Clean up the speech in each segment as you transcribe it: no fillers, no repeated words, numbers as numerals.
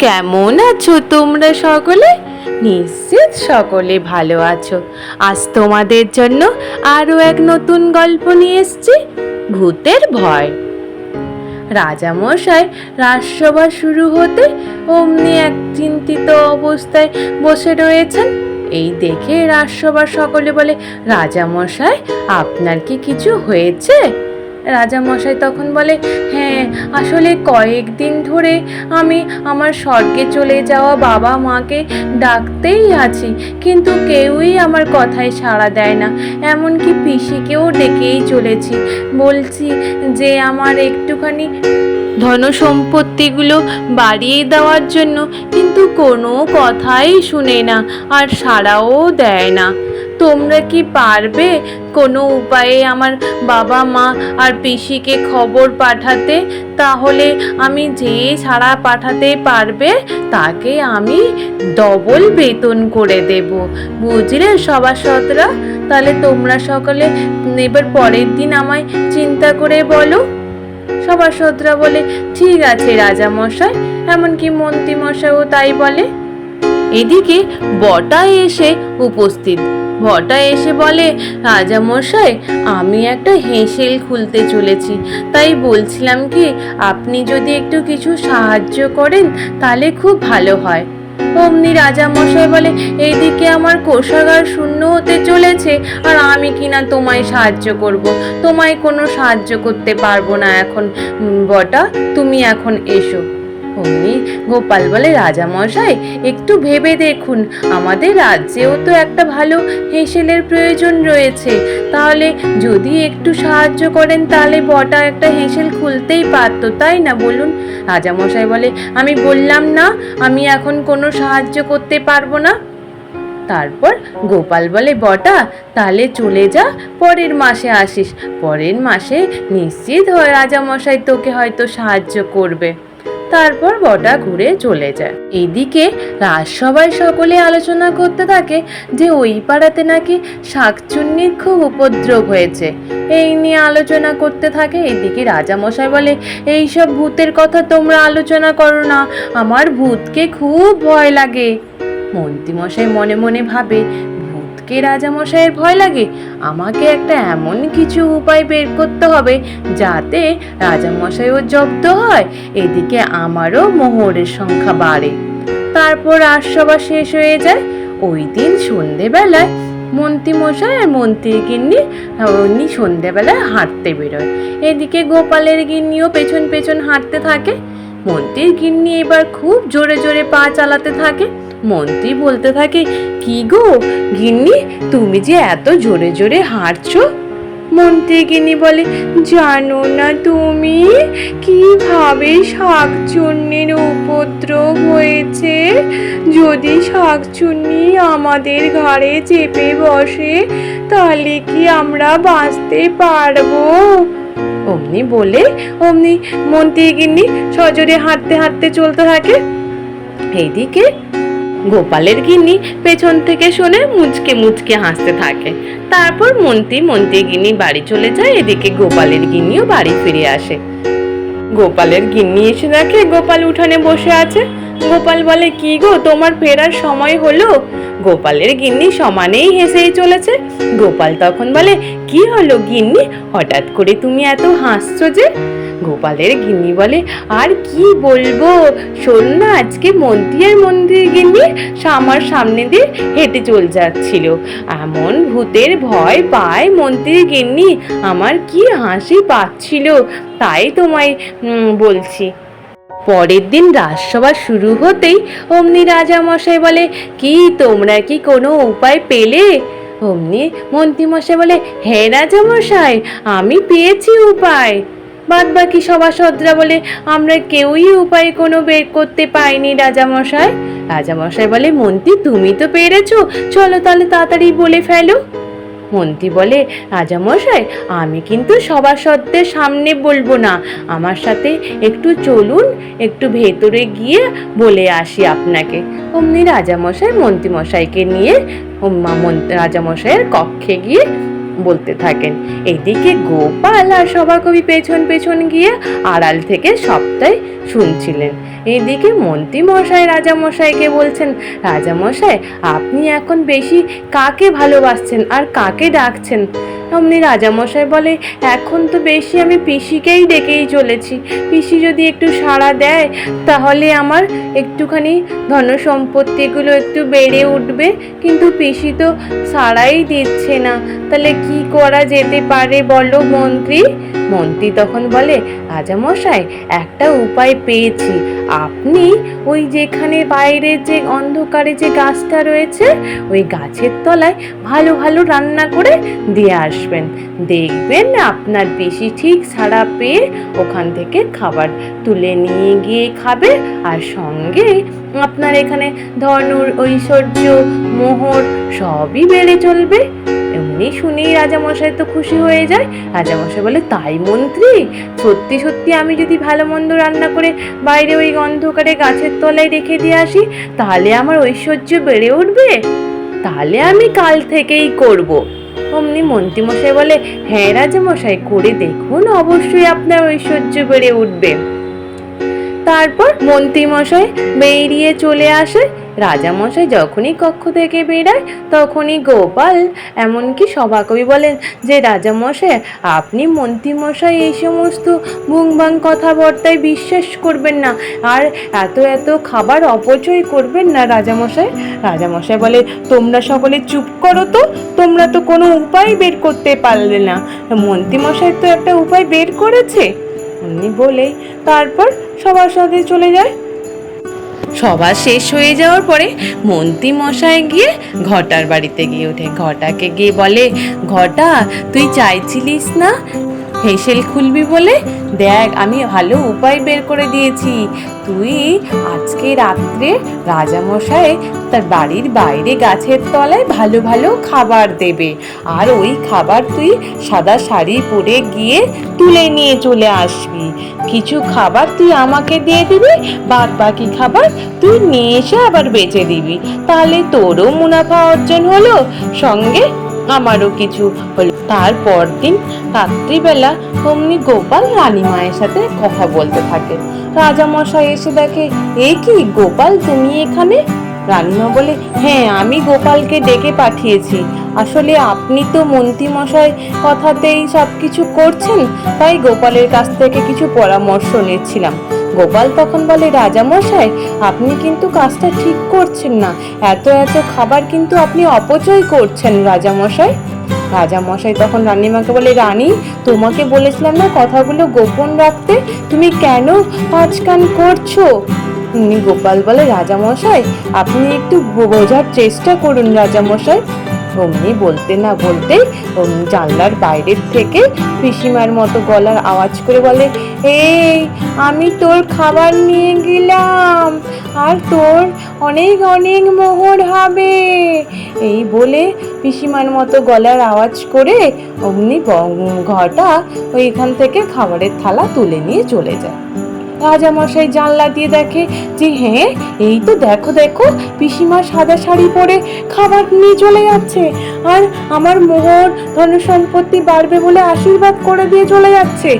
কেমন আছো তোমরা সকলে? নিশ্চিত সকলে ভালো আছো। আজ তোমাদের জন্য আরো এক নতুন গল্প নিয়ে এসেছি, ভূতের ভয়। রাজামশাই রাজসভা শুরু হতে অমনি এক চিন্তিত অবস্থায় বসে রয়েছেন। এই দেখে রাজসভার সকলে বলে, রাজামশাই আপনার কি কিছু হয়েছে? রাজামশাই তখন বলে, হ্যাঁ, আসলে কয়েকদিন ধরে আমি আমার স্বর্গে চলে যাওয়া বাবা মাকে ডাকতেই আছি, কিন্তু কেউই আমার কথায় সাড়া দেয় না। এমনকি পিসিকেও ডেকেই চলেছি, বলছি যে আমার একটুখানি ধন সম্পত্তিগুলো বাড়িয়ে দেওয়ার জন্য, কিন্তু কোনো কথাই শুনে না আর সাড়াও দেয় না। তোমরা কি পারবে কোনো উপায়ে আমার বাবা মা আর পিসিকে খবর পাঠাতে? তাহলে আমি যে ছাড়া পাঠাতে পারবে তাকে আমি ডবল বেতন করে দেব, বুঝলে সভাসদরা? তাহলে তোমরা সকলে এবার পরের দিন আমায় চিন্তা করে বলো। সভাসদরা বলে, ঠিক আছে রাজামশাই। এমনকি মন্ত্রীমশাইও তাই বলে। এদিকে বটা এসে উপস্থিত। বটা এসে বলে, রাজামশাই, আমি একটা হেঁসেল খুলতে চলেছি, তাই বলছিলাম কি আপনি যদি একটু কিছু সাহায্য করেন তাহলে খুব ভালো হয়। অমনি রাজামশাই বলে, এইদিকে আমার কোষাগার শূন্য হতে চলেছে আর আমি কিনা তোমায় সাহায্য করব? তোমায় কোনো সাহায্য করতে পারবো না এখন বটা, তুমি এখন এসো। অমনি গোপাল বলে, রাজামশাই একটু ভেবে দেখুন, আমাদের রাজ্যেও তো একটা ভালো হেঁসেলের প্রয়োজন রয়েছে, তাহলে যদি একটু সাহায্য করেন তাহলে বটা একটা হেঁসেল খুলতেই পারতো, তাই না বলুন? রাজামশাই বলে, আমি বললাম না আমি এখন কোনো সাহায্য করতে পারবো না। তারপর গোপাল বলে, বটা তাহলে চলে যা, পরের মাসে আসিস, পরের মাসে নিশ্চিত হয় রাজামশাই তোকে হয়তো সাহায্য করবে। তারপর বটা ঘুরে চলে যায়। এইদিকে রাজসভায় সকলে আলোচনা করতে থাকে যে ওই পাড়াতে নাকি শাকচুন্নির খুব উপদ্রব হয়েছে। এই নিয়ে আলোচনা করতে থাকে। এইদিকে রাজামশাই বলে, এইসব ভূতের কথা তোমরা আলোচনা করো না, আমার ভূতকে খুব ভয় লাগে। মন্ত্রীমশাই মনে মনে ভাবে, ভূতকে রাজামশাইয়ের ভয় লাগে? আমাকে একটা এমন কিছু উপায় বের করতে হবে যাতে রাজামশাইও জব্দ হয়, এদিকে আমারও মোহরের সংখ্যা বাড়ে। তারপর রাজসভা শেষ হয়ে যায়। ওই দিন সন্ধেবেলায় মন্ত্রীমশাই আর মন্ত্রীর গিন্নি উনি সন্ধেবেলায় হাঁটতে বেরোয়। এদিকে গোপালের গিন্নিও পেছন পেছন হাঁটতে থাকে। মন্ত্রীর গিন্নি এবার খুব জোরে জোরে পা চালাতে থাকে। মন্ত্রী বলতে থাকে, কি গো গিন্নি, তুমি যে এত জোরে জোরে হাঁটছো? মন্ত্রী গিন্নি বলে, জানো না তুমি কিভাবে শাকচুন্নির উপদ্রব হয়েছে? যদি শাকচুন্নি আমাদের ঘাড়ে চেপে বসে তাহলে কি আমরা বাঁচতে পারবো? অমনি বলে অমনি মন্ত্রী গিন্নি সজোরে হাঁটতে হাঁটতে চলতে থাকে। এইদিকে গোপালের গিন্নি পেছন থেকে শুনে মুচকে মুচকে হাসতে থাকে। তারপর মন্ত্রী গিন্নি বাড়ি চলে যায়। এদিকে গোপালের গিন্নিও বাড়ি ফিরে আসে। গোপালের গিন্নি এসে দেখে গোপাল উঠানে বসে আছে। গোপাল বলে, কি গো তোমার ফেরার সময় হলো? গোপালের গিন্নি সমানেই হেসেই চলেছে। গোপাল তখন বলে, কি হলো গিন্নি, হঠাৎ করে তুমি এত হাসছো যে? গোপালের গিন্নি বলে, আর কি বলবো, শোন না, আজকে মন্ত্রী আর মন্ত্রীর গিন্নি আমার সামনে দিয়ে হেঁটে চলে যাচ্ছিল, এমন ভূতের ভয় পায় মন্ত্রীর গিন্নি, আমার কি হাসি পাচ্ছিল, তাই তোমায় বলছি। পরের দিন রাজসভা শুরু হতেই অমনি রাজামশাই বলে, কি তোমরা কি কোনো উপায় পেলে? অমনি মন্ত্রীমশাই বলে, হ্যাঁ রাজামশাই, আমি পেয়েছি উপায়। বাদ বাকি সভাসদরা বলে, আমরা কেউই উপায় কোনো বের করতে পাইনি রাজামশাই। রাজামশাই বলে, মন্ত্রী তুমি তো পেরেছো, চলো তাহলে তাড়াতাড়ি বলে ফেলো। মন্ত্রী বলে, রাজামশাই আমি কিন্তু সভাসদদের সামনে বলবো না, আমার সাথে একটু চলুন, একটু ভেতরে গিয়ে বলে আসি আপনাকে। অমনি রাজামশাই মন্ত্রীমশাইকে নিয়ে রাজামশাইয়ের কক্ষে গিয়ে বলতে থাকেন। এদিকে গোপাল আর সভাকবি পেছন পেছন গিয়ে আড়াল থেকে সবটাই শুনছিলেন। এদিকে মন্ত্রী মশাই রাজামশাইকে বলছেন, রাজামশাই আপনি এখন বেশি কাকে ভালোবাসছেন আর কাকে ডাকছেন? অমনি রাজামশাই বলে, এখন তো বেশি আমি পিসিকেই ডেকেই চলেছি। পিসি যদি একটু সাড়া দেয় তাহলে আমার একটুখানি ধন সম্পত্তিগুলো একটু বেড়ে উঠবে, কিন্তু পিসি তো সাড়াই দিচ্ছে না। তাহলে কি করা যেতে পারে বলো মন্ত্রী? মন্ত্রী তখন বলে, রাজামশাই একটা উপায় পেয়েছি। আপনি ওই যেখানে বাইরে যে অন্ধকারে যে গাছটা রয়েছে, ওই গাছের তলায় ভালো ভালো রান্না করে দিয়ে আসবেন। দেখবেন আপনার পিসি ঠিক সাড়া পেয়ে ওখান থেকে খাবার তুলে নিয়ে গিয়ে খাবে, আর সঙ্গে আপনার এখানে ধন ঐশ্বর্য মোহর সবই বেড়ে চলবে। এমনি শুনেই রাজামশাই তো খুশি হয়ে যায়। রাজামশাই বলে, তাই মন্ত্রী? সত্যি সত্যি আমি যদি ভালো মন্দ রান্না করে বাইরে ওই অন্ধকারে গাছের তলায় রেখে দিয়ে আসি তাহলে আমার ঐশ্বর্য বেড়ে উঠবে? তাহলে আমি কাল থেকেই করব। অমনি মন্ত্রীমশাই বলে, হ্যাঁ রাজামশাই, করে দেখুন, অবশ্যই আপনার ঐশ্বর্য বেড়ে উঠবে। তারপর মন্ত্রীমশাই বেরিয়ে চলে আসে। রাজামশাই যখনই কক্ষ থেকে বেরায় তখনই গোপাল এমনকি সভাকবি বলেন যে, রাজামশাই আপনি মন্ত্রীমশাই এই সমস্ত ভুংভাং কথাবার্তায় বিশ্বাস করবেন না, আর এত এত খাবার অপচয় করবেন না রাজামশাই। রাজামশাই বলে, তোমরা সকলে চুপ করো তো, তোমরা তো কোনো উপায় বের করতে পারলে না, মন্ত্রীমশাই তো একটা উপায় বের করেছে। উনি বলেই তারপর সবার সাথে চলে যায়। সভা শেষ হয়ে যাওয়ার পরে মন্ত্রী মশাই গিয়ে ঘটার বাড়িতে গিয়ে ওঠে। ঘটাকে গিয়ে বলে, ঘটা তুই চাইছিলিস না হেসেল খুলবি বলে, দেখ আমি ভালো উপায় বের করে দিয়েছি। তুই আজকে রাত্রে রাজামশাই তার বাড়ির বাইরে গাছের তলায় ভালো ভালো খাবার দেবে, আর ওই খাবার তুই সাদা শাড়ি পরে গিয়ে তুলে নিয়ে চলে আসবি। কিছু খাবার তুই আমাকে দিয়ে দিবি, বাদ বাকি খাবার তুই নিয়ে এসে আবার বেচে দিবি। তাহলে তোরও মুনাফা অর্জন হলো, সঙ্গে আমারও কিছু হলো। তারপর দিন রাত্রিবেলা অমনি গোপাল রানীমায়ের সাথে কথা বলতে থাকে। রাজামশাই এসে দেখে, এ কি গোপাল, তুমি এখানে? রানীমা বলে, হ্যাঁ আমি গোপালকে ডেকে পাঠিয়েছি। আসলে আপনি তো মন্ত্রীমশাই কথাতেই সব কিছু করছেন, তাই গোপালের কাছ থেকে কিছু পরামর্শ নিচ্ছিলাম। গোপাল তখন বলে, রাজামশাই আপনি কিন্তু কাজটা ঠিক করছেন না, এত এত খাবার কিন্তু আপনি অপচয় করছেন রাজামশাই। রাজামশাই তখন রানীমাকে বলে, রানী তোমাকে বলেছিলাম না কথাগুলো গোপন রাখতে, তুমি কেন পাঁচকান করছো? গোপাল বলে, রাজামশাই আপনি একটু বোঝার চেষ্টা করুন রাজামশাই। অমনি বলতে না বলতেই জানলার বাইরের থেকে পিসিমার মতো গলার আওয়াজ করে বলে, এই আমি তোর খাবার নিয়ে গেলাম, আর তোর অনেক অনেক মোহর হবে। এই বলে পিসিমার মতো গলার আওয়াজ করে অমনি ঘটা ওইখান থেকে খাবারের থালা তুলে নিয়ে চলে যায়। রাজামশাই জানলা দিয়ে দেখে যে, হ্যাঁ এই তো দেখো দেখো পিসিমা সাদা শাড়ি পরে খাবার নিয়ে চলে যাচ্ছে, আর আমার মোহর ধন সম্পত্তি বাড়বে বলে আশীর্বাদ করে দিয়ে চলে যাচ্ছে।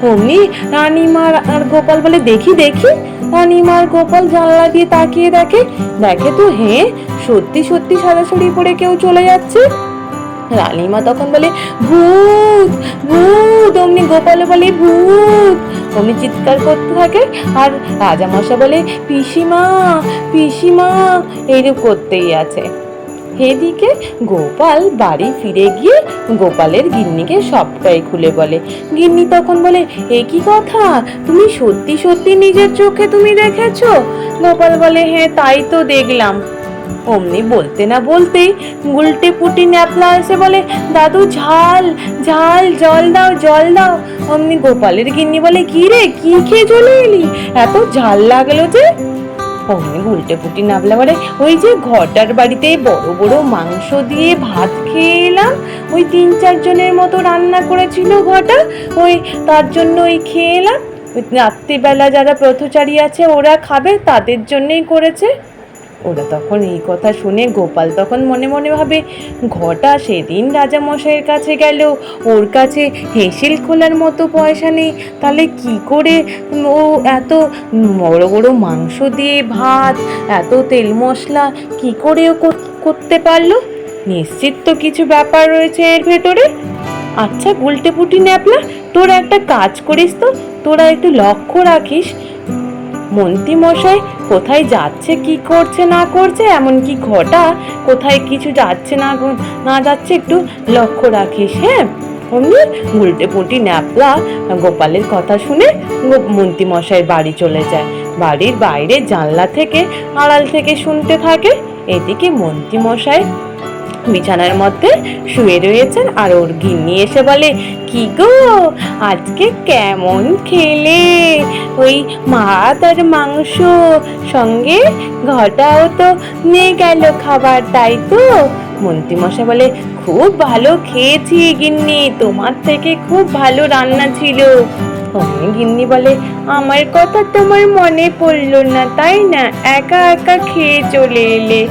অমনি রানীমার আর গোপাল বলে, দেখি দেখি। রানীমার গোপাল জানলা দিয়ে তাকিয়ে দেখে তো হ্যাঁ সত্যি সত্যি সাদা শাড়ি পরে কেউ চলে যাচ্ছে। রানীমা তখন বলে, ভূত ভূত। অমনি গোপালে বলে, ভূত। অমনি চিৎকার করতে থাকে, আর রাজামশাই বলে, পিসিমা পিসিমা, এইরূপ করতেই আছে। এদিকে গোপাল বাড়ি ফিরে গিয়ে গোপালের গিন্নিকে সবটাই খুলে বলে। গিন্নি তখন বলে, এ কি কথা, তুমি সত্যি সত্যি নিজের চোখে তুমি দেখেছো? গোপাল বলে, হ্যাঁ তাই তো দেখলাম। অমনি বলতে না বলতেই উল্টে পুটি ন্যাপলা এসে বলে, দাদু ঝাল ঝাল, জল দাও জল দাও। অমনি গোপালের গিন্নি বলে, কি রে কি খেয়ে চলে এলি, এত ঝাল লাগলো যে? অমনি উল্টে পুটি নাবলা বলে, ওই যে ঘটার বাড়িতে বড় বড় মাংস দিয়ে ভাত খেয়ে এলাম, ওই 3-4 জনের মতো রান্না করেছিল ঘটা, ওই তার জন্য ওই খেয়ে এলাম। রাত্রিবেলা যারা ব্রতচারী আছে ওরা খাবে, তাদের জন্যই করেছে। ওরা তখন এই কথা শুনে গোপাল তখন মনে মনে ভাবে, ঘটা সেদিন রাজামশাইয়ের কাছে গেল, ওর কাছে হেসেল খোলার মতো পয়সা নেই, তাহলে কি করে ও এত বড় বড় মাংস দিয়ে ভাত, এত তেল মশলা কি করে ও করতে পারলো? নিশ্চিত তো কিছু ব্যাপার রয়েছে এর ভেতরে। আচ্ছা গুলটে পুটি ন্যাপলা, তোরা একটা কাজ করিস তো, তোরা একটু লক্ষ্য রাখিস মন্ত্রী মশাই কোথায় যাচ্ছে, কি করছে না করছে, এমনকি ঘটা কোথায় কিছু যাচ্ছে না যাচ্ছে একটু লক্ষ্য রাখিস। হ্যাঁ, অমনি উল্টে পুটি ন্যাপলা গোপালের কথা শুনে মন্ত্রী মশাইয়ের বাড়ি চলে যায়। বাড়ির বাইরে জানলা থেকে আড়াল থেকে শুনতে থাকে। এদিকে মন্ত্রী মশাই বিছানার মধ্যে শুয়ে রয়েছেন, আর ওর গিন্নি এসে বলে, কি গো আজকে কেমন খেলে? ওই ভাত আর মাংস, সঙ্গে ঘটাও তো নিয়ে গেল খাবার, তাই তো? মন্ত্রীমশাই বলে, খুব ভালো খেয়েছি গিন্নি, তোমার থেকে খুব ভালো রান্না ছিল। গিন্নি বলে, আমার কথা তোমার মনে পড়লো না তাই না? একা একা খেয়ে চলে এলে,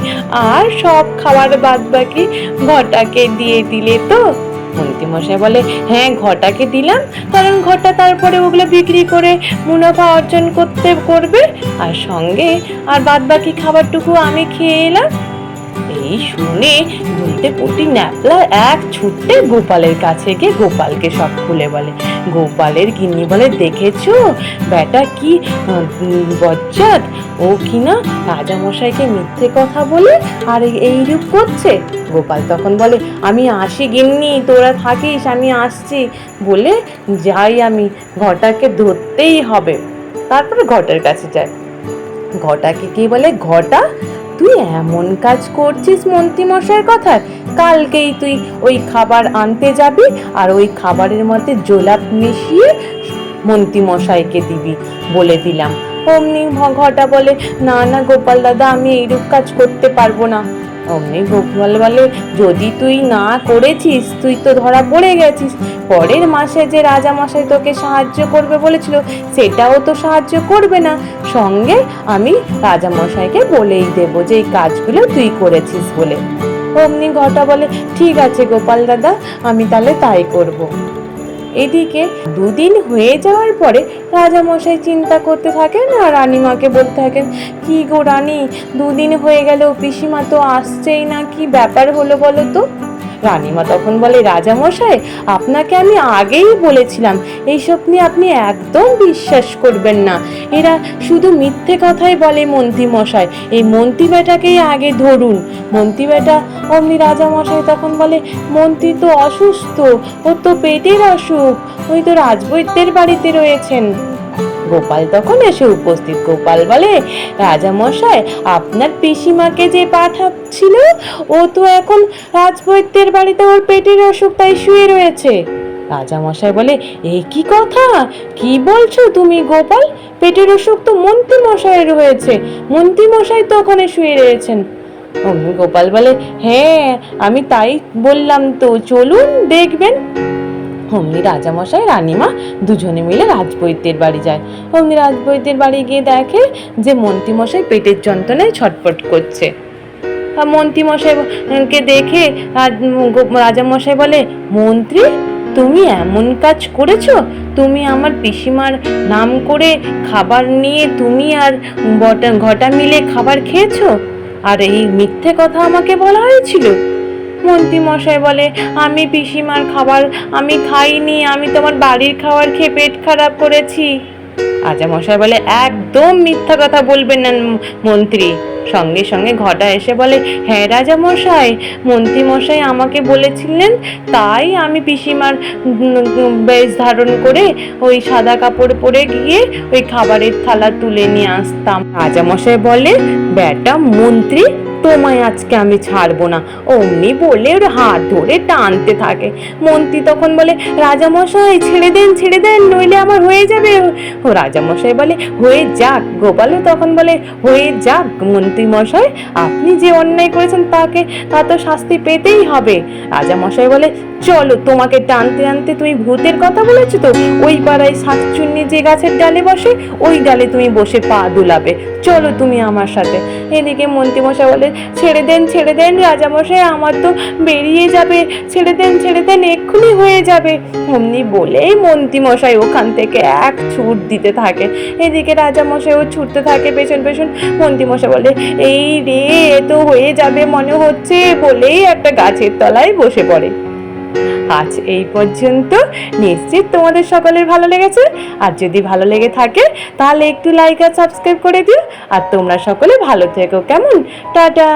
আর সব খাবার বাদ বাকি ঘটাকে দিয়ে দিলে তো? মন্ত্রীমশাই বলে, হ্যাঁ ঘটাকে দিলাম, কারণ ঘটা তারপরে ওগুলো বিক্রি করে মুনাফা অর্জন করবে, আর সঙ্গে আর বাদ বাকি খাবারটুকু আমি খেয়ে এলাম। এই শুনে গুলটে পুটি ন্যাপলা এক ছুটে গোপালের কাছে গিয়ে গোপালকে সব খুলে বলে। গোপালের গিন্নি বলে, দেখেছো বেটা কি বজ্জাত, ও কিনা রাজামশাইকে মিথ্যে কথা বলে আর এইরূপ করছে। গোপাল তখন বলে, আমি আসি গিন্নি, তোরা থাকিস, আমি আসছি বলে যাই, আমি ঘটাকে ধরতেই হবে। তারপরে ঘটার কাছে যায়। ঘটাকে কি বলে, ঘটা তুই এমন কাজ করছিস মন্ত্রী মশাইয়ের কথায়, কালকেই তুই ওই খাবার আনতে যাবি আর ওই খাবারের মধ্যে জোলাপ মিশিয়ে মন্ত্রী মশাইকে দিবি, বলে দিলাম। অমনি ঘটা বলে, না না গোপাল দাদা, আমি এইরূপ কাজ করতে পারবো না। অমনি গোপাল বলে, যদি তুই না করেছিস, তুই তো ধরা পড়ে গেছিস, পরের মাসে যে রাজামশাই তোকে সাহায্য করবে বলেছিল সেটাও তো সাহায্য করবে না, সঙ্গে আমি রাজামশাইকে বলেই দেবো যে এই কাজগুলো তুই করেছিস বলে। অমনি ঘটা বলে, ঠিক আছে গোপাল দাদা, আমি তাহলে তাই করব। এদিকে দুদিন হয়ে যাওয়ার পরে রাজামশাই চিন্তা করতে থাকেন আর রানীমাকে বলতে থাকেন, কি গো রানী, দুদিন হয়ে গেল, পিসিমা তো আসছেই না, কি ব্যাপার হলো বলো তো? রানীমা তখন বলে, রাজামশাই আপনাকে আমি আগেই বলেছিলাম এইসব নিয়ে আপনি একদম বিশ্বাস করবেন না, এরা শুধু মিথ্যে কথাই বলে মন্ত্রী মশাই, এই মন্ত্রী বেটাকেই আগে ধরুন। মন্ত্রী বেটা, অমনি রাজামশাই তখন বলে, মন্ত্রী তো অসুস্থ, ওর তো পেটের অসুখ, ওই তো রাজবৈদ্যের বাড়িতে রয়েছেন। গোপাল তখন এসে উপস্থিত। গোপাল বলে, রাজামশাই আপনার পিসিমাকে যে পাঠাচ্ছিল ও তো এখন রাজবৈদ্যের বাড়িতে, ওর পেটের অসুখ, তাই শুয়ে রয়েছে। রাজামশাই বলে, এই কি কথা, কি বলছো তুমি গোপাল? পেটের অসুখ তো মন্ত্রী মশাইয়ের হয়েছে, মন্ত্রী মশাই তো ওখানে শুয়ে রয়েছেন। গোপাল বলে, হ্যাঁ আমি তাই বললাম তো, চলুন দেখবেন। অমনি রাজামশাই রানীমা দুজনে মিলে রাজবৈদ্যের বাড়ি যায়। অমনি রাজবৈদ্যের বাড়ি গিয়ে দেখে যে মন্ত্রীমশাই পেটের যন্ত্রণায় ছটফট করছে। মন্ত্রীমশাইকে দেখে রাজামশাই বলে, মন্ত্রী তুমি এমন কাজ করেছো, তুমি আমার পিসিমার নাম করে খাবার নিয়ে তুমি আর ঘটা মিলে খাবার খেয়েছো, আর এই মিথ্যে কথা আমাকে বলা হয়েছিল? মন্ত্রী মশাই বলে, আমি পিসিমার খাবার আমি খাইনি, আমি তোমার বাড়ির খাবার খেয়ে পেট খারাপ করেছি। রাজামশাই বলে, একদম মিথ্যা কথা বলবেন না মন্ত্রী। সঙ্গে সঙ্গে ঘটা এসে বলে, হ্যাঁ রাজামশাই, মন্ত্রী মশাই আমাকে বলেছিলেন, তাই আমি পিসিমার বেশ ধারণ করে ওই সাদা কাপড় পরে গিয়ে ওই খাবারের থালা তুলে নিয়ে আসতাম। রাজামশাই বলে, বেটা মন্ত্রী, তোমায় আজকে আমি ছাড়বো না। অমনি বলে ওর হাত ধরে টানতে থাকে। মন্ত্রী তখন বলে, রাজামশাই ছেড়ে দেন নইলে আমার হয়ে যাবে। ও রাজামশাই বলে, হয়ে যাক। গোপালও তখন বলে, হয়ে যাক মন্ত্রী মশাই, আপনি যে অন্যায় করেছেন তা তো শাস্তি পেতেই হবে। রাজামশাই বলে, চলো, তোমাকে টানতে টানতে, তুমি ভূতের কথা বলেছো তো, ওই পাড়ায় শাকচুন্নি যে গাছের ডালে বসে, ওই ডালে তুমি বসে পা দুলাবে, চলো তুমি আমার সাথে। এদিকে মন্ত্রীমশাই বলে, ছেড়ে দেন রাজামশাই, আমার তো বেরিয়ে যাবে, ছেড়ে দেন এক্ষুনি হয়ে যাবে। অমনি বলেই মন্ত্রীমশাই ওখান থেকে এক ছুট দিতে থাকে। এদিকে রাজামশাইও ছুটতে থাকে পেছন পেছন। মন্ত্রীমশাই বলে, এই রে, এ তো হয়ে যাবে মনে হচ্ছে, বলেই একটা গাছের তলায় বসে পড়ে। আজ এই পর্যন্ত। নিশ্চিত তোমাদের সকলের ভালো লেগেছে। আর যদি ভালো লেগে থাকে তাহলে একটু লাইক আর সাবস্ক্রাইব করে দিও। আর তোমরা সকলে ভালো থেকো, কেমন? টাটা।